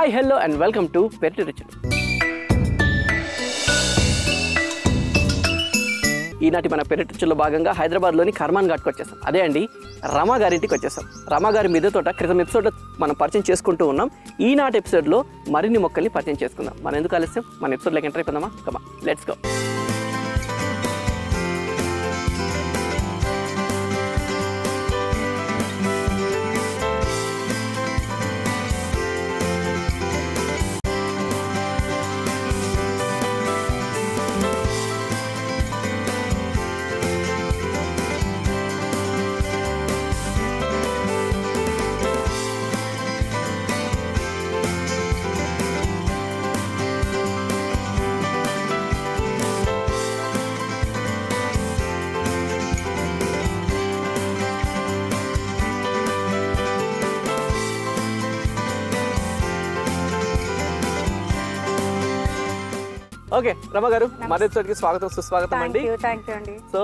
Hi hello and welcome to పెరటి రుచులు. ఈనాటి మన పెరటి రుచుల్లో భాగంగా హైదరాబాద్లోని కర్మాన్ ఘాట్కి వచ్చేసాం. అదే అండి రమా గారింటికి వచ్చేసాం. రమా గారి మిద్దె తోట క్రితం ఎపిసోడ్లో మనం పరిచయం చేసుకుంటూ ఉన్నాం. ఈనాటి ఎపిసోడ్లో మరిన్ని మొక్కల్ని పరిచయం చేసుకుందాం. మనం ఎందుకు ఆలస్యం, మన ఎపిసోడ్లోకి ఎంటర్ అయిపోదామా? Come on let's go. Okay Rama గారు, మరిది తోటకి స్వాగతం సుస్వాగతం అండి. సో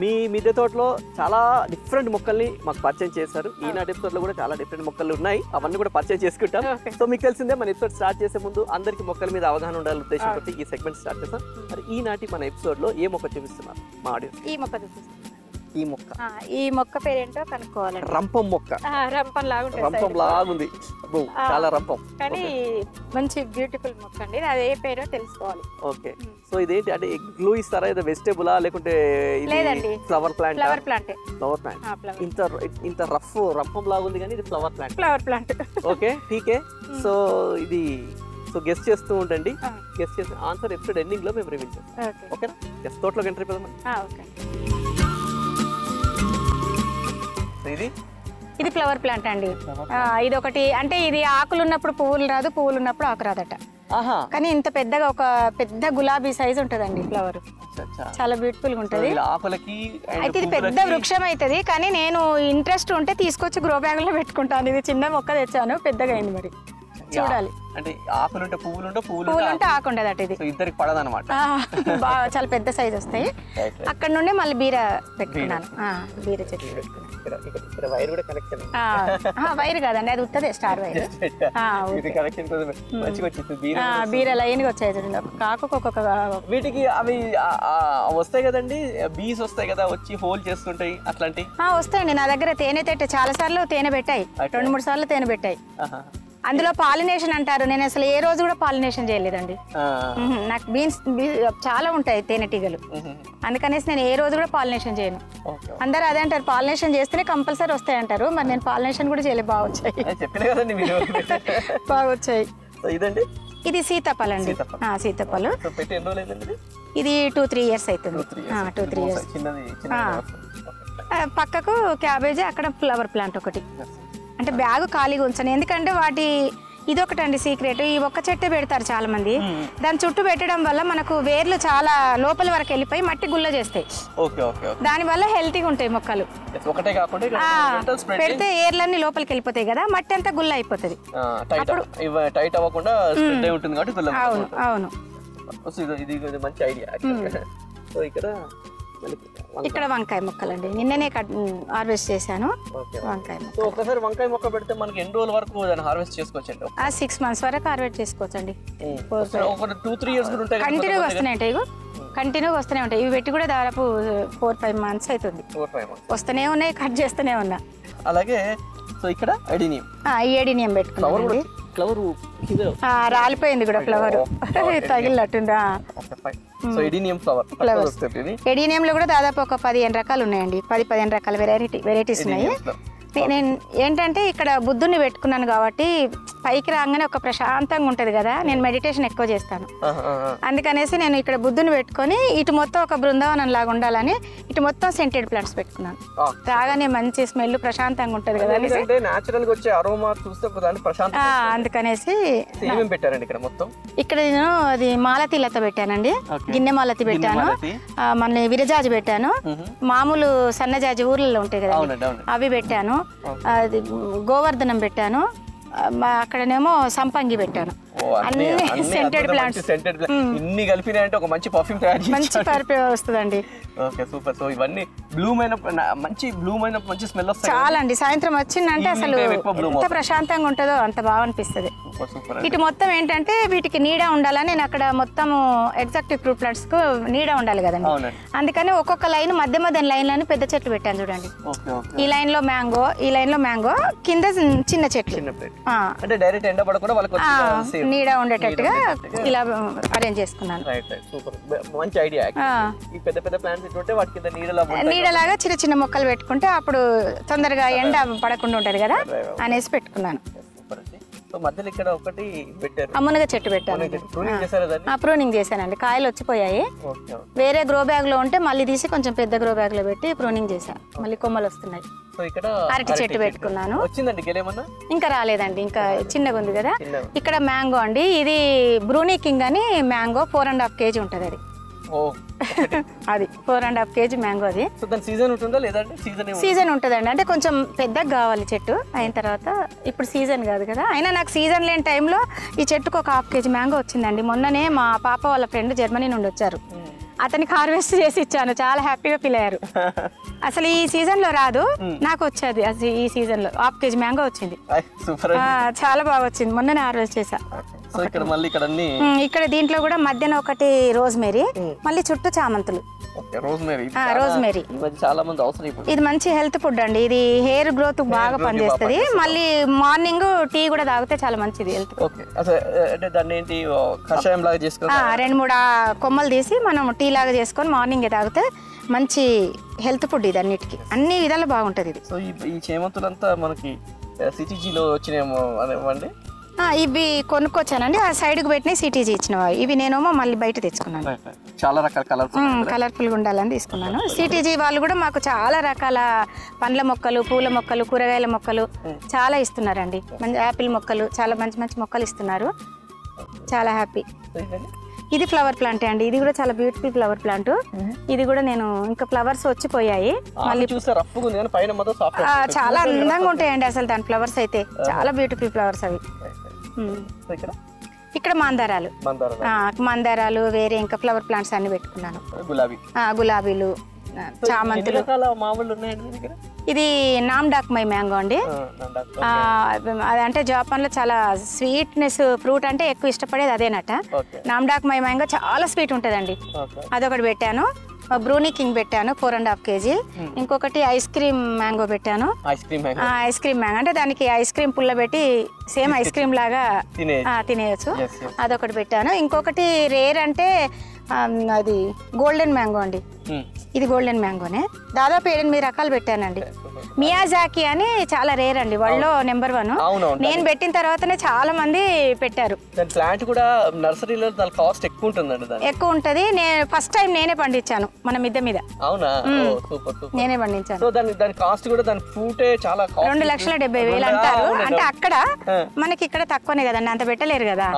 మీ మిద్దె తోటలో చాలా డిఫరెంట్ మొక్కల్ని మాకు పరిచయం చేశారు. ఈనాటి ఎపిసోడ్ లో కూడా చాలా డిఫరెంట్ మొక్కలు ఉన్నాయి, అవన్నీ కూడా పరిచయం చేసుకుంటాం. సో మీకు తెలిసిందే మన ఎపిసోడ్ స్టార్ట్ చేసే ముందు అందరికి మొక్కల మీద అవగాహన ఉండాలని ఉద్దేశంతో ఈ సెగ్మెంట్ స్టార్ట్ చేస్తాం. మరి ఈనాటి మన ఎపిసోడ్ లో ఏ మొక్క చూపిస్తున్నారు మా ఆడియన్స్? ఈ మొక్క చూపిస్తున్నారు. ఈ మొక్క పేరేంటో కనుక్కోవాలండి. రంపం మొక్క. రంపం లాగుంది, చాలా రంపం, కానీ మంచి బ్యూటిఫుల్ మొక్క అండి. అది ఏ పేరో తెలుసుకోవాలి. ఓకే, సో ఇదేంటి అంటే గ్లూ ఇస్తారా, ఏదో వెజిటేబులా లేకుంటే లేదండి flower plant? Flower plant. Flower plant. ఇంత రఫ్ రంపం లాగుంది కానీ ఇది ఫ్లవర్ ప్లాంట్. ఓకే ఠీకే. సో ఇది గెస్ట్ చేస్తూ ఉండండి. గెస్ట్ చేసి ఆన్సర్ ఎపిసోడ్ ఎండింగ్ లో మేము రివీల్ చేస్తాం. ఓకేనా? గెస్ట్ తోటలోకి ఎంటర్ అయిపోదాం. ఇది ఫ్లవర్ ప్లాంట్ అండి. ఇది ఒకటి అంటే ఇది ఆకులు ఉన్నప్పుడు పువ్వులు రాదు, పువ్వులు ఉన్నప్పుడు ఆకు రాదట. కానీ ఇంత పెద్దగా ఒక పెద్ద గులాబీ సైజ్ ఉంటదండి ఫ్లవర్. చాలా బ్యూటిఫుల్ గా ఉంటది. అయితే ఇది పెద్ద వృక్షం అవుతుంది, కానీ నేను ఇంట్రెస్ట్ ఉంటే తీసుకొచ్చి గ్రో బ్యాగ్ లో పెట్టుకుంటాను. ఇది చిన్న మొక్క తెచ్చాను, పెద్దగా అయింది. మరి చూడాలి. అంటే ఆకులుంటే పువ్వులుంటే ఆకు ఉండదు అట. ఇది ఇద్దరికి పడదన్నమాట. బాగా చాలా పెద్ద సైజ్ వస్తాయి. అక్కడ నుండి మళ్ళీ బీర పెట్టుకున్నాను. బీర చెట్టు పెట్టుకున్నాను. వైర్ కాదండి, అది ఉత్తదే స్టార్ వైర్. బీర లైన్ గా వచ్చాయి చూడండి, కాకు ఒక్కొక్క. వీటికి అవి వస్తాయి కదండి, బీస్ వస్తాయి కదా, వచ్చి హోల్ చేస్తుంటాయి అట్లాంటి. వస్తాయండి. నా దగ్గర తేనె తెట్ట చాలా సార్లు తేనె పెట్టాయి, 2-3 సార్లు తేనె పెట్టాయి. అందులో పాలినేషన్ అంటారు. నేను అసలు ఏ రోజు కూడా పాలినేషన్ చేయలేదండి. నాకు బీన్స్ చాలా ఉంటాయి తేనెటీగలు, అందుకనేసి నేను ఏ రోజు కూడా పాలినేషన్ చేయను. అందరు అదే అంటారు, పాలినేషన్ చేస్తేనే కంపల్సరీ వస్తాయి అంటారు. మరి నేను పాలినేషన్ కూడా చేయలేదు. బాగా వచ్చాయి. ఇది సీతాఫలం అండి. సీతాఫలం ఇది 2-3 ఇయర్స్ అవుతుంది. 2-3 ఇయర్స్. పక్కకు క్యాబేజీ, అక్కడ ఫ్లవర్ ప్లాంట్ ఒకటి. అంటే బ్యాగ్ ఖాళీగా ఉంచాను, ఎందుకంటే వాటి ఇదొకటండి సీక్రెట్. ఈ ఒక్క చెట్టే పెడతారు చాలా మంది. దాని చుట్టూ పెట్టడం వల్ల మనకు వేర్లు చాలా లోపల వరకు వెళ్ళిపోయి మట్టి గుల్ల చేస్తాయి. దాని వల్ల హెల్తీగా ఉంటాయి మొక్కలు. పెడితే ఏర్లన్నీ లోపలికి వెళ్ళిపోతాయి కదా, మట్టి అంతా గుల్ల అయిపోతుంది. అవును అవును. ఇక్కడ వంకాయ మొక్కలండి, నిన్ననే హార్వెస్ట్ చేశాను. వంకాయ మొక్క పెడితే మనకి ఎన్ని రోజుల వరకు హార్వెస్ట్ చేసుకోవచ్చు? 6 months వరకు హార్వెస్ట్ చేసుకోవచ్చండి. కంటిన్యూగా వస్తూనే ఉంటాయి, కంటిన్యూగా వస్తూనే ఉంటాయి. ఇవి పెట్టి కూడా దాదాపు 4-5 months అవుతుంది. వస్తూనే ఉన్నాయి, కట్ చేస్తూనే ఉన్నా. అలాగే ఇక్కడ ఎడినియం పెట్టుకున్నాను. రాలిపోయింది కూడా ఫ్లవర్, తగిలినట్టుందా. ఎడినియం లో కూడా దాదాపు ఒక 15 రకాలు ఉన్నాయండి. 10-15 రకాల వెరైటీస్ ఉన్నాయి. నేను ఏంటంటే ఇక్కడ బుద్ధుని పెట్టుకున్నాను కాబట్టి పైకి రాగానే ఒక ప్రశాంతంగా ఉంటది కదా. నేను మెడిటేషన్ ఎక్కువ చేస్తాను, అందుకనేసి నేను ఇక్కడ బుద్ధుని పెట్టుకొని ఇటు మొత్తం ఒక బృందావనం లాగా ఉండాలని ఇటు మొత్తం సెంటెడ్ ప్లాంట్స్ పెట్టుకున్నాను. రాగానే మంచి స్మెల్ ప్రశాంతంగా ఉంటది కదా, అందుకనేసి ఇక్కడ నేను అది మాలతి లత పెట్టానండి. గిన్నె మాలతి పెట్టాను, మళ్ళీ విరజాజి పెట్టాను, మామూలు సన్నజాజి ఊర్లలో ఉంటాయి కదా అవి పెట్టాను, అది గోవర్ధనం పెట్టాను, అక్కడనేమో సంపంగి పెట్టాను. అన్ని సెంటెడ్ ప్లాంట్స్. ఇన్ని కలిపినాయంటే ఒక మంచి పర్ఫ్యూమ్ తయారు చేసి మంచి పర్ఫ్యూమ్ వస్తుందండి. Okay super. సో ఇవన్నీ బ్లూమ్ అయిన మంచి స్మెల్ వస్తాయి చాలా అండి. సాయంత్రం వచ్చిందంటే అసలు ఎంత ప్రశాంతంగా ఉంటుందో అంత బాగా అనిపిస్తుంది. ఇటు మొత్తం ఏంటంటే వీటికి నీడ ఉండాలని నేను అక్కడ మొత్తము ఎగ్జాక్టివ్ ఫ్రూట్ ప్లాంట్స్ కు నీడ ఉండాలి కదండి. అందుకని ఒక్కొక్క లైన్ మధ్య లైన్లను పెద్ద చెట్లు పెట్టాను చూడండి. ఈ లైన్ లో మ్యాంగో, ఈ లైన్ లో మ్యాంగో, కింద చిన్న చెట్లు అంటే డైరెక్ట్ ఎండ పడకుండా వాళ్ళకి నీడ ఉండేటట్టుగా ఇలా అరేంజ్ చేసుకున్నాను. మంచి ఐడియా. ఈ పెద్ద పెద్ద ప్లాంట్స్ ఇట్టుంటే వాటి కింద నీడలాగా చిన్న చిన్న మొక్కలు పెట్టుకుంటే అప్పుడు తొందరగా ఎండ పడకుండా ఉంటది కదా అనేసి పెట్టుకున్నాను. మధ్యలో ఇక్కడ ఒకటి పెట్టారు, మునగ చెట్టు పెట్టాను. ప్రూనింగ్ చేశానండి. కాయలు వచ్చిపోయాయి. వేరే గ్రో బ్యాగ్ లో ఉంటే మళ్ళీ తీసి కొంచెం పెద్ద గ్రో బ్యాగ్ లో పెట్టి ప్రూనింగ్ చేశాను. మళ్ళీ కొమ్మలు వస్తున్నాయి. అరటి చెట్టు పెట్టుకున్నాను. ఇంకా రాలేదండి, ఇంకా చిన్నగా ఉంది కదా. ఇక్కడ మ్యాంగో అండి, ఇది బ్రూనీ కింగ్ అని మ్యాంగో 4.5 kg ఉంటుంది. అది 4.5 kg మ్యాంగో. అది సీజన్ ఉంటుందండి. అంటే కొంచెం పెద్దగా కావాలి చెట్టు అయిన తర్వాత. ఇప్పుడు సీజన్ కాదు కదా, అయినా నాకు సీజన్ లేని టైంలో ఈ చెట్టుకు ఒక 1/2 kg మ్యాంగో వచ్చిందండి. మొన్ననే మా పాప వాళ్ళ ఫ్రెండ్ జర్మనీ నుండి వచ్చారు, అతనికి హార్వెస్ట్ చేసి ఇచ్చాను. చాలా హ్యాపీగా ఫీల్ అయ్యారు. అసలు ఈ సీజన్ లో రాదు, నాకు వచ్చేది ఈ సీజన్ లో 1/2 kg మ్యాంగో వచ్చింది. చాలా బాగా వచ్చింది, మొన్ననే హార్వెస్ట్ చేసా. ఇక్కడ దీంట్లో కూడా మధ్యన ఒకటి రోజ్మేరీ, మళ్ళీ చుట్టూ చామంతులు. రోజ్మేరీ ఇది మంచి హెల్త్ ఫుడ్ అండి. ఇది హెయిర్ గ్రోత్ బాగా పనిచేస్తుంది. మళ్ళీ మార్నింగ్ టీ కూడా తాగితే చాలా మంచిది హెల్త్. 2-3 కొమ్మలు తీసి మనం టీ లాగా చేసుకొని మార్నింగ్ తాగితే మంచి హెల్త్ ఫుడ్. ఇది అన్నిటికీ అన్ని విధాలు బాగుంటది. ఇది ఈ చేమంతులంతా మనకి సిటీజీలో వచ్చినాయేమో అనేవండి. ఇవి కొనుక్కొచ్చానండి, ఆ సైడ్కి పెట్టిన సిటీజీ ఇచ్చినవి. ఇవి నేనేమో మళ్ళీ బయట తెచ్చుకున్నాను. చాలా రకాల కలర్ఫుల్గా ఉండాలని తీసుకున్నాను. సిటీజీ వాళ్ళు కూడా మాకు చాలా రకాల పండ్ల మొక్కలు, పూల మొక్కలు, కూరగాయల మొక్కలు చాలా ఇస్తున్నారండి. మంచి యాపిల్ మొక్కలు, చాలా మంచి మంచి మొక్కలు ఇస్తున్నారు. చాలా హ్యాపీ. ఇది ఫ్లవర్ ప్లాంటే అండి. ఇది కూడా చాలా బ్యూటిఫుల్ ఫ్లవర్ ప్లాంట్. ఇది కూడా నేను ఇంకా ఫ్లవర్స్ వచ్చిపోయాయి, మళ్ళీ చాలా అందంగా ఉంటాయండి అసలు దాని ఫ్లవర్స్ అయితే. చాలా బ్యూటిఫుల్ ఫ్లవర్స్ అవి. ఇక్కడ మందారాలు వేరే ఇంకా ఫ్లవర్ ప్లాంట్స్ అన్ని పెట్టుకున్నాను. గులాబీలు, చామంతులు. ఇది నామ్డాక్మై మ్యాంగో అండి. అదంటే జపాన్ లో చాలా స్వీట్నెస్ ఫ్రూట్ అంటే ఎక్కువ ఇష్టపడేది అదేనట. నామ్డాక్మై మ్యాంగో చాలా స్వీట్ ఉంటుందండి. అదొకటి పెట్టాను. బ్రూనీ కింగ్ పెట్టాను 4.5 kg. ఇంకొకటి ఐస్ క్రీమ్ మ్యాంగో పెట్టాను. ఐస్ క్రీమ్ మ్యాంగో అంటే దానికి ఐస్ క్రీమ్ పుల్ల పెట్టి సేమ్ ఐస్ క్రీమ్ లాగా తినేయచ్చు. అదొకటి పెట్టాను. ఇంకొకటి రేర్ అంటే అది గోల్డెన్ మ్యాంగో అండి. ఇది గోల్డెన్ మ్యాంగోనే. దాదాపు 8 రకాలు పెట్టానండి. మియాజాకి అని చాలా రేర్ అండి, వరల్డ్ లో నెంబర్ 1. నేను పెట్టిన తర్వాతనే చాలా మంది పెట్టారు. ప్లాంట్ కూడా నర్సరీలో దాని కాస్ట్ ఎక్కువ ఉంటుందండి. ఎక్కువ ఉంటది. నేను ఫస్ట్ టైం నేనే పండించాను మన మిద్దె మీద. నేనే పండించాను. సో దాని కాస్ట్ కూడా, దాని ఫ్రూటే చాలా 2,70,000 అంటారు. అంటే అక్కడ మనకి ఇక్కడ తక్కువనే కదండి, అంత పెట్టలేరు కదా,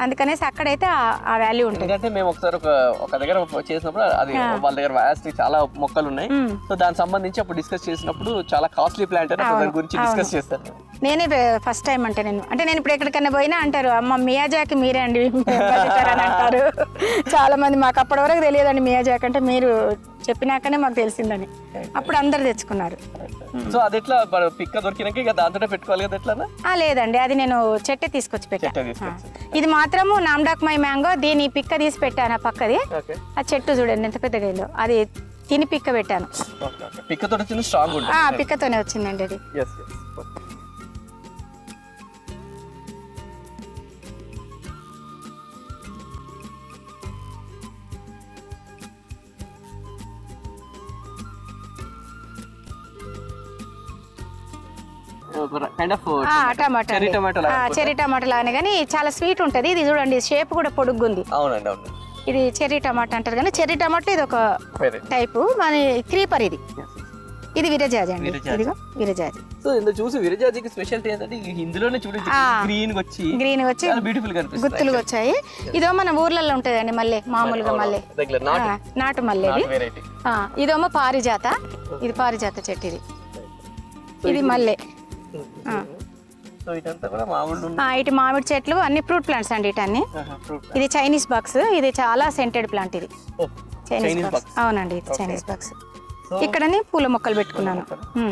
అందుకనేసి అక్కడైతే ఆ వాల్యూ ఉంటుంది. ఎందుకంటే మేము ఒకసారి ఒక దగ్గర చేసినప్పుడు అది వాళ్ళ దగ్గర చాలా మొక్కలు ఉన్నాయి. సో దానికి సంబంధించి అప్పుడు డిస్కస్ చేసినప్పుడు చాలా కాస్ట్లీ ప్లాంట్ అని దాని గురించి డిస్కస్ చేస్తాను. నేనే ఫస్ట్ టైం అంటే నేను ఇప్పుడు ఎక్కడికైనా పోయినా అంటారు, అమ్మ మియాజాకి మీరే అండి అని అంటారు చాలా మంది. మాకు అప్పటి వరకు తెలియదండి మియాజాకి అంటే, మీరు చెప్పినాకనే మాకు తెలిసిందని. అప్పుడు అందరు తెచ్చుకున్నారు. సో అది ఎట్లా పిక్క దొరికినాక ఇక దాంతో పెట్టుకోవాలి కదా ఎట్లా? లేదండి, అది నేను చెట్టే తీసుకొచ్చి పెట్టాను. ఇది మాత్రము నామ్డాక్మై మ్యాంగో. దీని పిక్క తీసి పెట్టాను ఆ పక్కది. ఆ చెట్టు చూడండి ఎంత పెద్దగా అయిందో, అది తిని పిక్క పెట్టాను. పిక్కతోనే వచ్చిందండి అది. చెర్రీ టమాటా లాగానే కానీ చాలా స్వీట్ ఉంటుంది. ఇది చూడండి షేప్ కూడా పొడుగ్గుంది. ఇది చెర్రీ టమాటా అంటారు కానీ చెర్రీ టమాటా ఇది ఒక టైపు. మన క్రీపర్ ఇది విరజాజి అండి. ఇదిగో విరజాజి. సో ఇందులో చూసి విరజాజికి స్పెషాలిటీ ఏంటంటే ఇందులోనే చూడండి గ్రీన్ వచ్చి బ్యూటిఫుల్ గా గుత్తులు వచ్చాయి. ఇదో మన ఊర్లలో ఉంటదండి మల్లె, మామూలుగా మల్లె, నాటు మల్లె. ఇదేమో పారిజాత. ఇది పారిజాత చెట్టు. ఇది మల్లె. సో ఇదంతా కూడా మామిడి ఇటు మామిడి చెట్లు అన్ని ఫ్రూట్ ప్లాంట్స్ అండి ఇటన్ని. ఇది చైనీస్ బాక్స్, ఇది చాలా సెంటెడ్ ప్లాంట్ ఇది. చైనీస్ బాక్స్ అవునండి, ఇది చైనీస్ బాక్స్. ఇక్కడనే పూల మొక్కలు పెట్టుకున్నాను.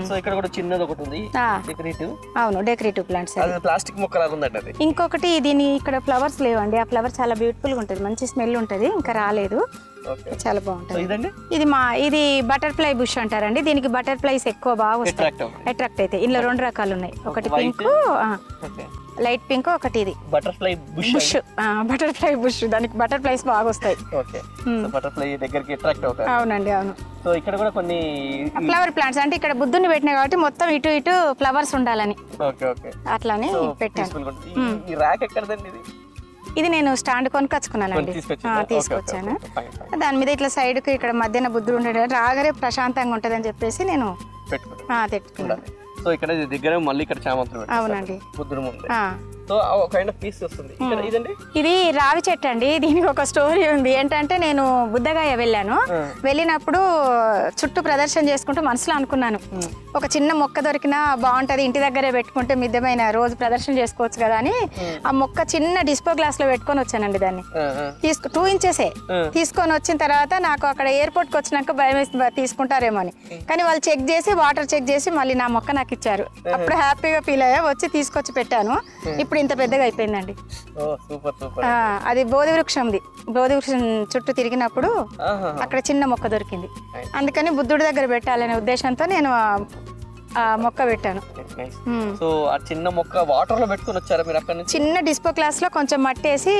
సో ఇక్కడ కూడా చిన్నది ఒకటి ఉంది డెకరేటివ్. అవును, డెకరేటివ్ ప్లాంట్స్. అది ప్లాస్టిక్ మొక్క లాగా ఉందండి అది. ఇంకొకటి దీని ఇక్కడ ఫ్లవర్స్ లేవండి, ఆ ఫ్లవర్ చాలా బ్యూటిఫుల్ గా ఉంటది, మంచి స్మెల్ ఉంటది, ఇంకా రాలేదు, చాలా బాగుంటది. ఇది బటర్ఫ్లై బుష్ అంటారండి. దీనికి బటర్ఫ్లైస్ ఎక్కువ బాగా వస్తాయి, అట్రాక్ట్ అయితే. ఇందులో 2 రకాలు ఉన్నాయి, ఒకటి పింక్, లైట్ పింక్, ఒకటి ఇది బటర్ఫ్లై బుష్. బటర్ఫ్లై బుష్, దానికి బటర్ఫ్లైస్ బాగా వస్తాయి. బటర్ఫ్లై దగ్గరికి అట్రాక్ట్ అవుతాయి. అవునండి, అవును. సో ఇక్కడ కూడా కొన్ని ఫ్లవర్ ప్లాంట్స్, అంటే ఇక్కడ బుద్ధుని పెట్టినా కాబట్టి మొత్తం ఇటు ఇటు ఫ్లవర్స్ ఉండాలని అట్లానే పెట్టాను. ఈ ర్యాక్ ఎక్కడదండి ఇది? ఇది నేను స్టాండ్ కొనుకొచ్చుకున్నానండి, తీసుకొచ్చాను. దాని మీద ఇట్లా సైడ్ కు ఇక్కడ మధ్యన బుద్ధుడు ఉండేది, రాగానే ప్రశాంతంగా ఉంటది అని చెప్పేసి నేను పెట్టుకున్నాను. సో ఇక్కడ దగ్గర మళ్ళీ ఇక్కడ చామంతులు. అవునండి, బుద్ధుడు ముందు. సో ఒక కైండ్ ఆఫ్ పీస్ వస్తుంది. ఇదండి, ఇది రావి చెట్టు అండి. దీనికి ఒక స్టోరీ ఉంది. ఏంటంటే నేను బుద్ధగాయ వెళ్ళాను, వెళ్ళినప్పుడు చుట్టూ ప్రదర్శన చేసుకుంటూ మనసులో అనుకున్నాను, ఒక చిన్న మొక్క దొరికినా బాగుంటది, ఇంటి దగ్గరే పెట్టుకుంటే మిద్దమైన రోజు ప్రదర్శన చేసుకోవచ్చు కదా అని ఆ మొక్క చిన్న డిస్పో గ్లాస్ లో పెట్టుకొని వచ్చానండి. దాన్ని 2 ఇంచెసే తీసుకొని వచ్చిన తర్వాత నాకు అక్కడ ఎయిర్పోర్ట్ కి వచ్చినాక భయం వేసి తీసుకుంటారేమో అని, కానీ వాళ్ళు చెక్ చేసి వాటర్ చెక్ చేసి మళ్ళీ నా మొక్క నాకు ఇచ్చారు. అప్పుడు హ్యాపీగా ఫీల్ అయ్యా, వచ్చి తీసుకొచ్చి పెట్టాను. ఇప్పుడు ఇంత పెద్దగా అయిపోయిందండి. అది బోధి వృక్షంది. బోధి వృక్షం చుట్టూ తిరిగినప్పుడు అక్కడ చిన్న మొక్క దొరికింది, అందుకని బుద్ధుడి దగ్గర పెట్టాలనే ఉద్దేశంతో నేను ఆ మొక్క పెట్టాను. సో ఆ చిన్న మొక్క వాటర్ లో పెట్టుకొని వచ్చారా మీరు అక్కడ నుంచి? చిన్న డిస్పో గ్లాస్ లో కొంచెం మట్టేసి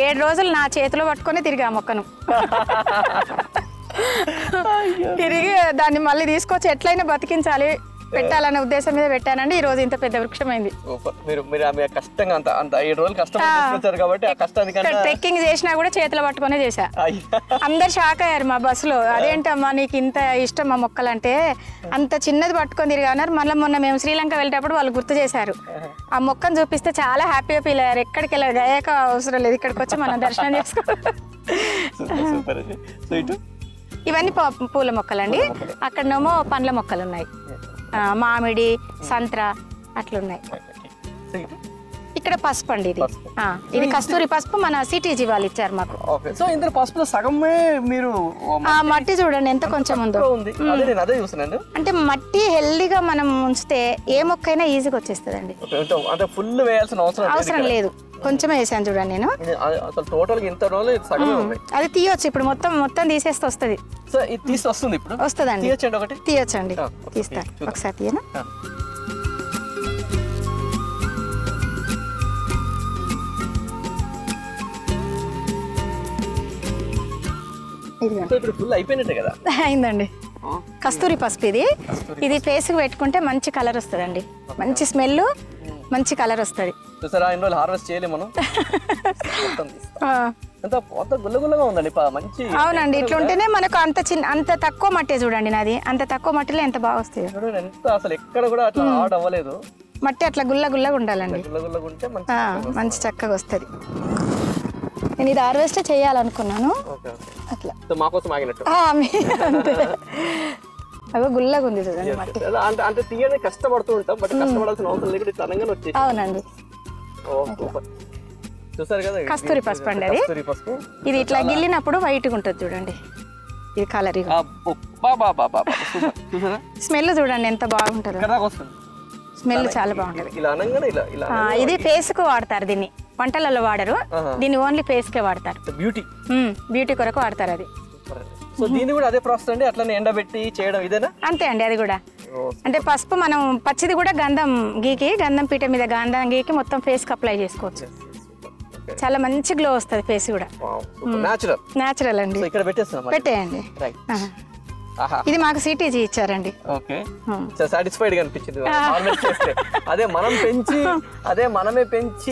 7 రోజులు నా చేతిలో పట్టుకొని తిరిగి ఆ మొక్కను తిరిగి దాన్ని మళ్ళీ తీసుకొచ్చి ఎట్లయినా బతికించాలి, పెట్టాలనే ఉద్దేశం మీద పెట్టానండి. ఈ రోజు ఇంత పెద్ద వృక్షమైంది. కష్టంగా అంత 7 రోజులు కష్టపడ్డారు కాబట్టి ఆ కష్టానికి ట్రెక్కింగ్ చేసినా కూడా చేతిలో పట్టుకునే చేశా. అందరు షాక్ అయ్యారు మా బస్సులో, అదేంటమ్మా నీకు ఇంత ఇష్టం మా మొక్కలంటే, అంత చిన్నది పట్టుకొని తిరిగి అన్నారు. మళ్ళీ మొన్న మేము శ్రీలంక వెళ్ళేటప్పుడు వాళ్ళు గుర్తు చేశారు, ఆ మొక్కను చూపిస్తే చాలా హ్యాపీగా ఫీల్ అయ్యారు. ఎక్కడికి వెళ్ళారు, గయాక అవసరం లేదు, ఇక్కడికి వచ్చి మనం దర్శనం చేసుకో. ఇవన్నీ పూల మొక్కలండి. అక్కడనేమో పండ్ల మొక్కలు ఉన్నాయి, మామిడి, సంత్ర అట్లున్నాయి. ఇక్కడ పసుపు అండి, ఇది కస్తూరి పసుపు, మన సిటీజీ వాళ్ళు ఇచ్చారు మాకు. సో ఇందులో పసుపులో సగమే మీరు మట్టి చూడండి ఎంత కొంచెం ఉందో. అంటే మట్టి హెల్దీగా మనం ఉంచితే ఏ మొక్కైనా ఈజీగా వచ్చేస్తుందండి, ఫుల్ వేయాల్సిన అవసరం లేదు. కొంచెమే వేసాను చూడండి నేను. అది తీయొచ్చు, ఇప్పుడు మొత్తం తీసేస్తే వస్తుంది. వస్తుందండి, తీయొచ్చండి. తీస్తాను ఒకసారి, తీయనా? అయిందండి. కస్తూరి పసుపు ఇది ఫేస్ కి పెట్టుకుంటే మంచి కలర్ వస్తుందండి, మంచి స్మెల్, మంచి కలర్ వస్తుంది. అవునండి, ఇట్లుంటేనే మనకు అంత తక్కువ మట్టే చూడండి నాది, అంత తక్కువ మట్టిలో ఎంత బాగా వస్తుంది. మట్టి అట్లా గుల్లగా ఉండాలండి, మంచి చక్కగా వస్తుంది. నేను ఇది హార్వెస్ట్ చేయాలనుకున్నాను, అట్లా అవి గుల్లగా ఉంది చూడండి మట్టి. అంటే తీయడానికి కష్టపడుతూ ఉంటాం, బట్ కష్టపడాల్సిన అవసరం లేకుండా తనంగా వచ్చేసి. అవునండి, చూసారు కదా, కస్తూరి పసుపు అండి అది. ఇది ఇట్లా గిల్లినప్పుడు వైట్గా ఉంటుంది చూడండి, ఇది కలర్. స్మెల్ చూడండి ఎంత బాగుంటుంది, స్మెల్ చాలా బాగుంటుంది. ఇది ఫేస్ కు వాడతారు, దీన్ని వంటలలో వాడరు, దీన్ని ఓన్లీ ఫేస్ కే వాడతారు. బ్యూటీ కొరకు వాడతారు అది. సో దీన్ని కూడా అదే ప్రాసెస్ అండి, అట్లనే ఎండబెట్టి చేయడం ఇదేనా? అంతే అండి, అది కూడా. అంటే పసుపు మనం పచ్చిది కూడా గంధం పీట మీద గంధం గీకి మొత్తం ఫేస్ కి అప్లై చేసుకోవచ్చు. చాలా మంచి గ్లో వస్తుంది ఫేస్ కూడా, న్యాచురల్ అండి. పెట్టేయండి. ఇది మాకు సిటీజీ ఇచ్చారండి. సాటిస్ఫైడ్ గా అనిపించింది. అదే మనమే పెంచి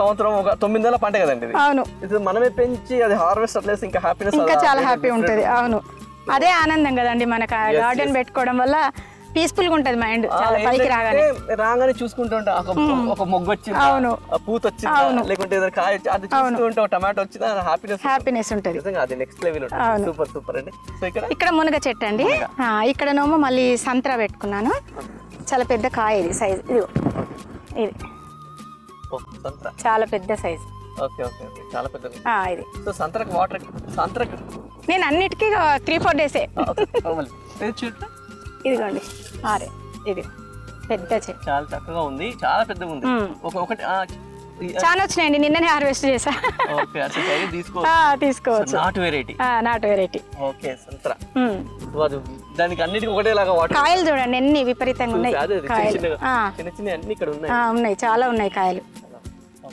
సంవత్సరం ఒక 9 నెలల పంట కదండి. అవును, ఇది మనమే పెంచి అది హార్వెస్ట్ అట్లేసి ఇంకా హ్యాపీనెస్, ఇంకా చాలా హ్యాపీ ఉంటది. అవును, అదే ఆనందం కదండి మనకు. గార్డెన్ పెట్టుకోవడం వల్ల పీస్ఫుల్ గా ఉంటది మైండ్. చాలా పైకి రాగానే చూసుకుంటూ ఉంటా, ఒక మొగ్గు వచ్చింది, అవును, పూత వచ్చింది, లేకుంటే ఏదైనా కాయ వచ్చి అది చూసుకుంటూ టమాటో వచ్చిందా, హ్యాపీనెస్ ఉంటది. అది నెక్స్ట్ లెవెల్. సూపర్ అండి. సో ఇక్కడ మునగ చెట్టు అండి, ఇక్కడనేమో మళ్ళీ సంత్రా పెట్టుకున్నాను. చాలా పెద్ద కాయ ఇది, సైజ్. ఇది ఓ సంత్రా చాలా పెద్ద సైజు. ఓకే ఓకే ఓకే చాలా పెద్దది. ఇది సో సంత్రాకి వాటర్ సంత్రాకి నేను అన్నిటికీ 3-4 డేసే. ఇదిగోండి ఆరే ఇది పెద్ద చెట్టు చాలా చక్కగా ఉంది, చాలా పెద్దగా ఉంది. ఒకటి చాలా వచ్చినాయండి, నిన్ననే హార్వెస్ట్ చేసా. ఓకే అసలు తీసుకోవచ్చు. నాటు వెరైటీ. నాటు వెరైటీ. ఓకే సంత్రా. దానికి అన్నిటికీ ఒకటేలాగా వాటర్. కాయలు చూడండి ఎన్ని విపరీతంగా ఉన్నాయి. చిన్న చిన్న అన్ని ఇక్కడ ఉన్నాయి, చాలా ఉన్నాయి కాయలు,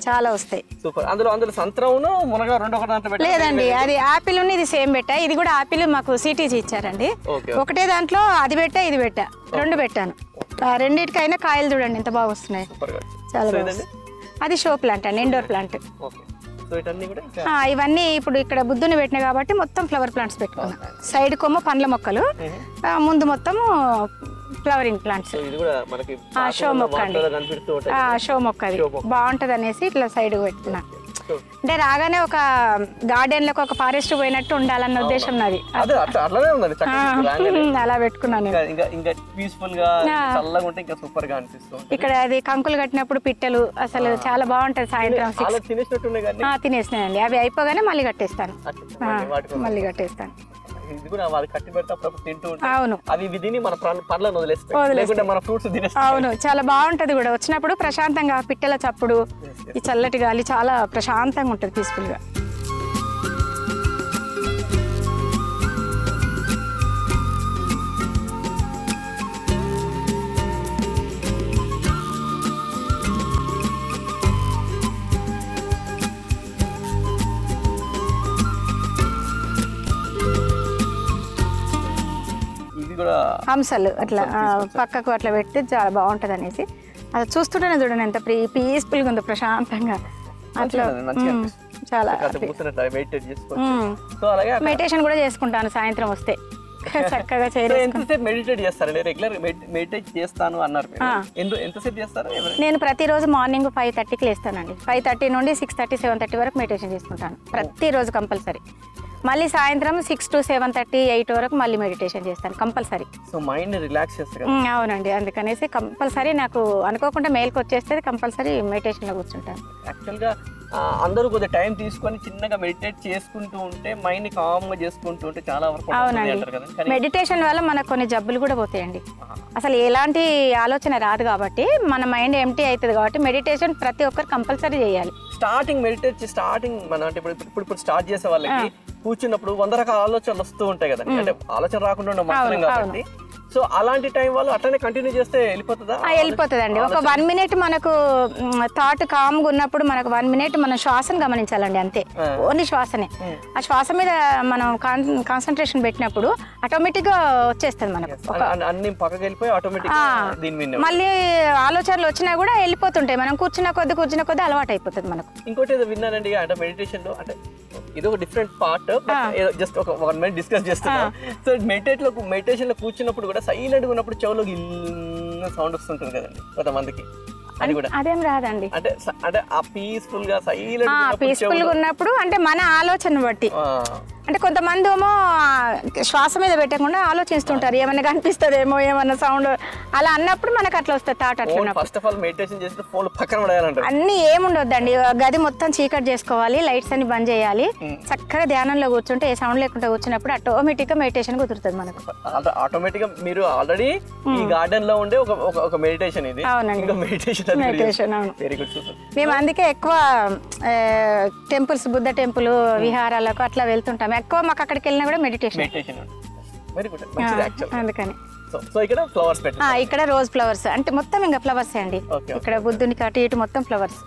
చాలా వస్తాయి. సూపర్. అందులో సంత్రమును మునగ రెండు ఒకటి లేదండి, అది ఆపిల్ ఉంది, ఇది సేమ్ పెట్టా. ఇది కూడా ఆపిల్ మాకు సిటీజీ ఇచ్చారండి. ఒకటే దాంట్లో అది పెట్టా ఇది పెట్టా, రెండు పెట్టాను. రెండింటికైనా కాయలు చూడండి ఎంత బాగా వస్తున్నాయి, చాలా బాగుంది. అది షో ప్లాంట్ అండి, ఇండోర్ ప్లాంట్. ఇవన్నీ ఇప్పుడు ఇక్కడ బుద్ధుని పెట్టినా కాబట్టి మొత్తం ఫ్లవర్ ప్లాంట్స్ పెట్టుకున్నాం. సైడ్ కొమ్మ పండ్ల మొక్కలు, ముందు మొత్తం ఫ్లవరింగ్ ప్లాంట్స్. షో మొక్క అండి, షో మొక్క అది బాగుంటది అనేసి ఇట్లా సైడ్ పెట్టుకున్నా. అంటే రాగానే ఒక గార్డెన్ లకు ఒక ఫారెస్ట్ పోయినట్టు ఉండాలన్న ఉద్దేశం నాది. అలా పెట్టుకున్నాను. ఇక్కడ అది కంకులు కట్టినప్పుడు పిట్టలు అసలు చాలా బాగుంటది. సాయంత్రం తినేసినాయండి, అవి అయిపోగానే మళ్ళీ కట్టేస్తాను. అవును అవును, చాలా బాగుంటది కూడా. వచ్చినప్పుడు ప్రశాంతంగా పిట్టల చప్పుడు, ఈ చల్లటి గాలి చాలా ప్రశాంతంగా ఉంటది, పీస్ఫుల్ గా. హంసలు అట్లా పక్కకు అట్లా పెట్టి చాలా బాగుంటది అనేసి అది చూస్తుంటేనే చూడండి ఎంత పీస్ఫుల్ గా ఉందో, ప్రశాంతంగా. అట్లా చాలా మెడిటేషన్ కూడా చేసుకుంటాను సాయంత్రం వస్తే, చక్కగా మెడిటేట్ చేస్తారు. రెగ్యులర్ మెడిటేట్ చేస్తాను అన్నారు, ఎంతసేపు చేస్తారు? నేను ప్రతిరోజు మార్నింగ్ 5:30కి లేస్తానండి. 5:30 నుండి 6:30, 7:30 వరకు మెడిటేషన్ చేసుకుంటాను ప్రతిరోజు కంపల్సరీ. మళ్ళీ సాయంత్రం 6 to 7:30, 8 వరకు మళ్ళీ మెడిటేషన్ చేస్తాను కంపల్సరీ. సో మైండ్ రిలాక్స్ చేస్తారు. అవునండి, అందుకనేసి కంపల్సరీ నాకు అనుకోకుండా మెయిల్కి వచ్చేస్తే కంపల్సరీ మెడిటేషన్లో కూర్చుంటాను. యాక్చువల్గా అందరూ కొద్దిగా టైం తీసుకొని చిన్నగా మెడిటేట్ చేసుకుంటూ ఉంటే, మైండ్ కామ్గా చేసుకుంటూ ఉంటే చాలా వరకు. అవునండి, మెడిటేషన్ వల్ల మనకు కొన్ని జబ్బులు కూడా పోతాయండి. అసలు ఎలాంటి ఆలోచన రాదు కాబట్టి మన మైండ్ ఎంటీ అవుతుంది కాబట్టి మెడిటేషన్ ప్రతి ఒక్కరు కంపల్సరీ చేయాలి. స్టార్టింగ్ మన అంటే ఇప్పుడు స్టార్ట్ చేసే వాళ్ళకి కూర్చున్నప్పుడు 100 రకాల ఆలోచనలు వస్తూ ఉంటాయి కదండి, అంటే ఆలోచన రాకుండా మాత్రం కాబట్టి. సో అలాంటి టైం వాళ్ళు అట్లనే కంటిన్యూ చేస్తే వెళ్ళిపోతుందా? వెళ్ళిపోతుందండి. ఒక 1 minute మనకు థాట్ కామ్గా ఉన్నప్పుడు మనకు 1 minute మనం శ్వాసను గమనించాలండి, అంతే. ఓన్లీ శ్వాసనే. ఆ శ్వాస మీద మనం కాన్సన్ట్రేషన్ పెట్టినప్పుడు ఆటోమేటిక్ గా వచ్చేస్తుంది మనకు. అన్ని పక్కకి వెళ్ళిపోయి ఆటోమేటిక్ మళ్ళీ ఆలోచనలు వచ్చినా కూడా వెళ్ళిపోతుంటాయి. మనం కూర్చున్న కొద్ది అలవాటు అయిపోతుంది మనకు. ఇంకోటి ఏదో విన్నానండి, అంటే మెడిటేషన్ లో అంటే ఇది ఒక డిఫరెంట్ పార్ట్, జస్ట్ ఒక 1 minute డిస్కస్ చేస్తున్నాం. సో మెడిటేషన్ లో కూర్చున్నప్పుడు కూడా సైలెంట్ గా ఉన్నప్పుడు చెవులో సౌండ్ వస్తుంటుంది కదండి కొంతమందికి, అది కూడా అదేం రాదండి. అంటే ఆ పీస్ఫుల్ గా పీస్ఫుల్ గా ఉన్నప్పుడు అంటే మన ఆలోచన బట్టి. అంటే కొంతమంది ఏమో శ్వాస మీద పెట్టకుండా ఆలోచిస్తుంటారు, ఏమన్నా కనిపిస్తుందేమో, ఏమన్నా సౌండ్ అలా అన్నప్పుడు మనకు అట్లా వస్తుంది థాట్. అట్లా ఫస్ట్ ఆఫ్ ఆల్ మెడిటేషన్ చేస్తే ఫోన్ పక్కన పడేయాలంటారు. అన్ని ఏముండొద్దండి, గది మొత్తం చీకటి చేసుకోవాలి, లైట్స్ అన్ని బంద్ చేయాలి, చక్కగా ధ్యానంలో కూర్చుంటే ఏ సౌండ్ లేకుండా కూర్చున్నప్పుడు ఆటోమేటిక్ గా మెడిటేషన్ కుదురుతుంది మనకు. ఆటోమేటిక్ గా మీరు ఆల్రెడీ ఈ గార్డెన్ లో ఉండే ఒక మెడిటేషన్ ఇది. అవునండి, మెడిటేషన్. అవును, వెరీ గుడ్, సూపర్. మేము అందుకే ఎక్కువ టెంపుల్స్, బుద్ధ టెంపుల్, విహారాలకు అట్లా వెళ్తుంటాం. ఎక్కువ మాకు అక్కడికి వెళ్ళినా కూడా మెడిటేషన్. అందుకని ఇక్కడ ఫ్లవర్స్ పెట్టారు. ఇక్కడ రోజ్ ఫ్లవర్స్ అంటే మొత్తం ఇంకా ఫ్లవర్స్ అండి. ఇక్కడ బుద్ధునికి అటు ఇటు మొత్తం ఫ్లవర్స్.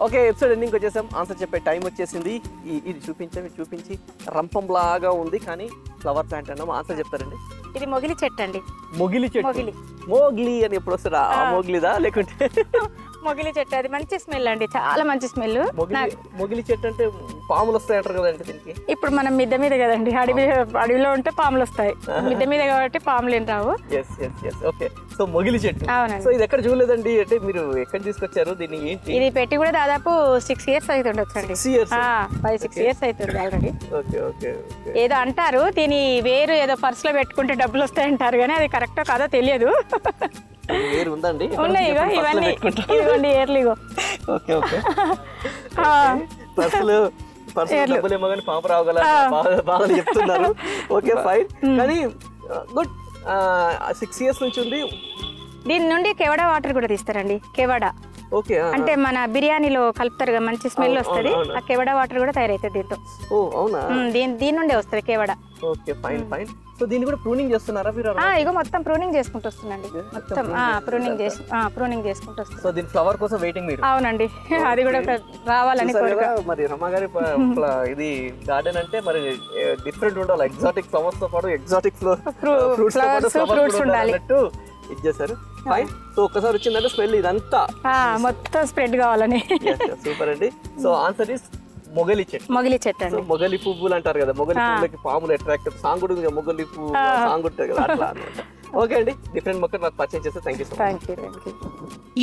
ఓకే, ఎపిసోడ్ ఎండింగ్ వచ్చేసాం. ఆన్సర్ చెప్పే టైం వచ్చేసింది. ఇది చూపించి రంపం లాగా ఉంది కానీ ఫ్లవర్ ప్లాంట్ అన్నాం. ఆన్సర్ చెప్తారండి. ఇది మొగిలి చెట్టు అండి. మొగిలి చెట్టు. మోగ్లీ అని ఎప్పుడు వస్తారా? మోగ్లీదా లేకుంటే మొగిలి చెట్టు? అది మంచి స్మెల్ అండి, చాలా మంచి స్మెల్. మొగిలి చెట్టు అంటే పాములు వస్తాయి అంటారు కదండి దీనికి? ఇప్పుడు మనం మిద్దె మీద కదండి, అడవిలో ఉంటే పాములు వస్తాయి, మిద్దె మీద కాబట్టి పాములు ఏం రావు. ఓకే. సో మొగిలి చెట్టు. అవునండి. సో ఇది ఎక్కడ చూడలేదండి, అంటే మీరు ఎక్కడ తీసుకొచ్చారు దీన్ని? ఏంటి ఇది పెట్టి కూడా దాదాపు 6 years అవుతుండొచ్చు అండి. 5-6 years అవుతుంది ఆల్రెడీ. Okay okay. ఏదో అంటారు దీని వేరు ఏదో పర్సులో పెట్టుకుంటే డబ్బులు వస్తాయి అంటారు, కానీ అది కరెక్టో కాదో తెలియదు. వేరు ఉందండి? ఉన్నాయి ఇవన్నీ, ఇదిగోండి ఏర్లీగో. Okay okay. పర్సులు డబ్బులేమో కానీ పాప రావగల బాధలు చెప్తున్నారు. Okay fine. కానీ గుడ్. 6 years నుంచి ఉంది. దీని నుండి కెవడా వాటర్ కూడా తీస్తారండి. కెవడా ఓకే, అంటే మన బిర్యానీలో కలుపుతారు కదా, మంచి స్మెల్ వస్తుంది. ఆ కెవడా వాటర్ కూడా తయారైతుంది దీంతో. ఓ అవునా? దీని నుండే వస్తుంది కెవడా. Okay fine fine. సో దీన్ని కూడా ప్రూనింగ్ చేస్తున్నారా మీరు? ఇగో మొత్తం ప్రూనింగ్ చేసుకుంటూ వస్తుందండి, మొత్తం ప్రూనింగ్ చేసుకుంటూ వస్తుంది. సో దీని ఫ్లవర్ కోసం వెయిటింగ్ మీరు? అవునండి, అది కూడా రావాలని కోరిక. మరి రమాగారి ఇది గార్డెన్ అంటే మరి డిఫరెంట్ ఉండాలి, ఎగ్జాటిక్ ఫ్లవర్స్ తో పాటు ఎగ్జాటిక్ ఫ్రూట్స్ ఉండాలి ఇచ్చేసారు. ఫైన్. సో ఒక్కసారి వచ్చిందంటే స్మెల్ ఇదంతా మొత్తం స్ప్రెడ్ కావాలని. సూపర్ అండి. సో ఆన్సర్ ఇస్ మొగలి చెట్టు. మొగలి చెట్టు అండి. మొగలి పువ్వులు అంటారు కదా, మొగలి పువ్వులకి పాములు అట్రాక్ట్. సాంగ్ కూడా ఉంది, మొగలి పువ్వు సాంగ్ ఉంటుంది కదా, అట్లా అన్నమాట. ఓకే అండి, డిఫరెంట్ మొక్కలు నాకు పరిచయం చేస్తే థ్యాంక్ యూ సో మచ్.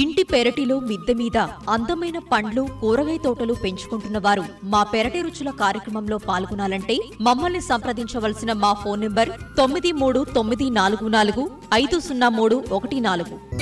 ఇంటి పెరటిలో మిద్దె మీద అందమైన పండ్లు, కూరగాయ తోటలు పెంచుకుంటున్న వారు మా పెరటి రుచుల కార్యక్రమంలో పాల్గొనాలంటే మమ్మల్ని సంప్రదించవలసిన మా ఫోన్ నంబర్ 9394450314.